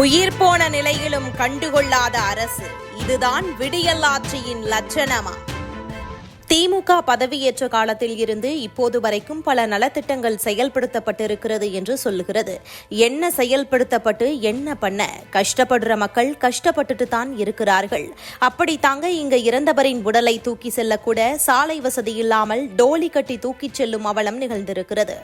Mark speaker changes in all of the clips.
Speaker 1: உயிர் போன நிலையிலும் கண்டுகொள்ளாத அரசு, இதுதான் விடியல் ஆட்சியின் லட்சணமா? திமுக பதவியேற்ற காலத்தில் இருந்து இப்போது வரைக்கும் பல நலத்திட்டங்கள் செயல்படுத்தப்பட்டிருக்கிறது என்று சொல்லுகிறது. என்ன செயல்படுத்தப்பட்டு என்ன பண்ண? கஷ்டப்படுற மக்கள் கஷ்டப்பட்டுட்டு தான் இருக்கிறார்கள். அப்படி தாங்க இங்க இறந்தவரின் உடலை தூக்கி செல்லக்கூட சாலை வசதி இல்லாமல் டோலி கட்டி தூக்கிச் செல்லும் அவலம் நிகழ்ந்திருக்கிறது.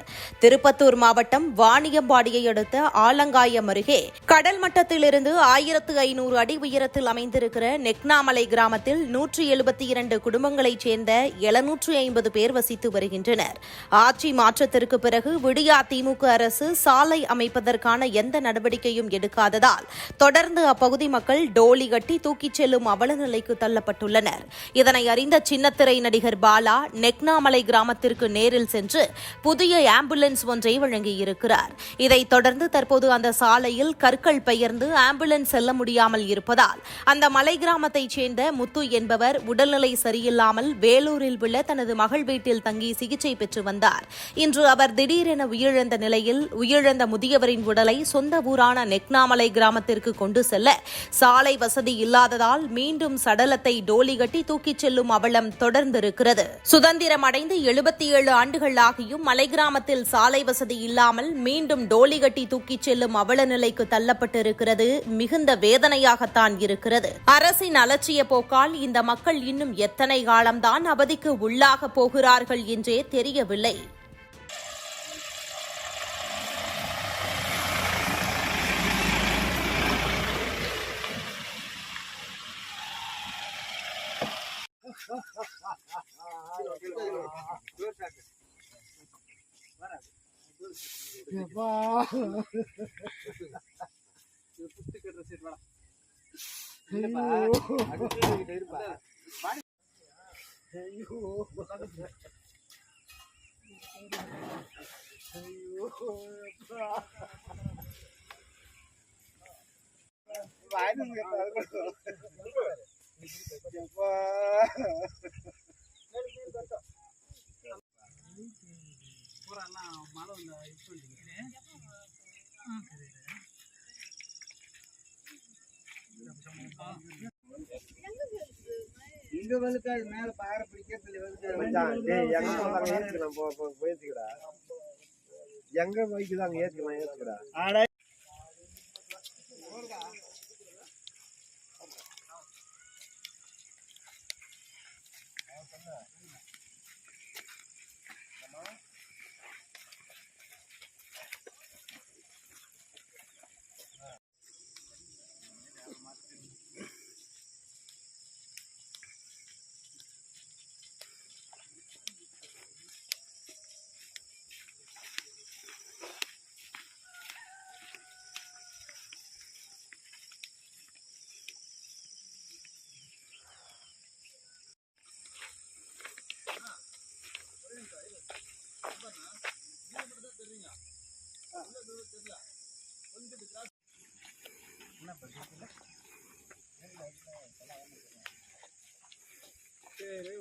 Speaker 1: திருப்பத்தூர் மாவட்டம் வாணியம்பாடியை அடுத்த ஆலங்காயம் அருகே கடல் மட்டத்திலிருந்து 1500 அடி உயரத்தில் அமைந்திருக்கிற நெக்னாமலை கிராமத்தில் 172 குடும்பங்களைச் சேர்ந்த 750 பேர் வசித்து வருகின்றனர். ஆட்சி மாற்றத்திற்கு பிறகு விடியா திமுக அரசு சாலை அமைப்பதற்கான எந்த நடவடிக்கையும் எடுக்காததால் தொடர்ந்து அப்பகுதி மக்கள் டோலி கட்டி தூக்கிச் செல்லும் அவல நிலைக்கு தள்ளப்பட்டுள்ளனர். இதனை அறிந்த சின்னத்திரை நடிகர் பாலா நெக்னாமலை கிராமத்திற்கு நேரில் சென்று புதிய ஆம்புலன்ஸ் ஒன்றை வழங்கியிருக்கிறார். இதைத் தொடர்ந்து தற்போது அந்த சாலையில் கற்கள் பெயர்ந்து ஆம்புலன்ஸ் செல்ல முடியாமல் இருப்பதால் அந்த மலை கிராமத்தைச் சேர்ந்த முத்து என்பவர் உடல்நிலை சரியில்லாமல் வேலூரில் உள்ள தனது மகள் வீட்டில் தங்கி சிகிச்சை பெற்று வந்தார். இன்று அவர் திடீரென உயிரிழந்த நிலையில் உயிரிழந்த முதியவரின் உடலை சொந்த ஊரான நெக்னாமலை கிராமத்திற்கு கொண்டு செல்ல சாலை வசதி இல்லாததால் மீண்டும் சடலத்தை டோலி கட்டி தூக்கிச் செல்லும் அவலம் தொடர்ந்திருக்கிறது. சுதந்திரம் அடைந்து 77 ஆண்டுகள் ஆகியும் மலை கிராமத்தில் சாலை வசதி இல்லாமல் மீண்டும் டோலி கட்டி தூக்கிச் செல்லும் அவல நிலைக்கு தள்ளப்பட்டிருக்கிறது. மிகுந்த வேதனையாகத்தான் இருக்கிறது. அரசின் அலட்சிய போக்கால் இந்த மக்கள் இன்னும் எத்தனை காலம்தான் அவதிக்கு உள்ளாக போகிறார்கள் என்றே தெரியவில்லை.
Speaker 2: இங்க வந்து மேல பாறை பிடிக்கிறதுல எங்க வைக்குதாங்க ஏத்துக்கலாம் சரி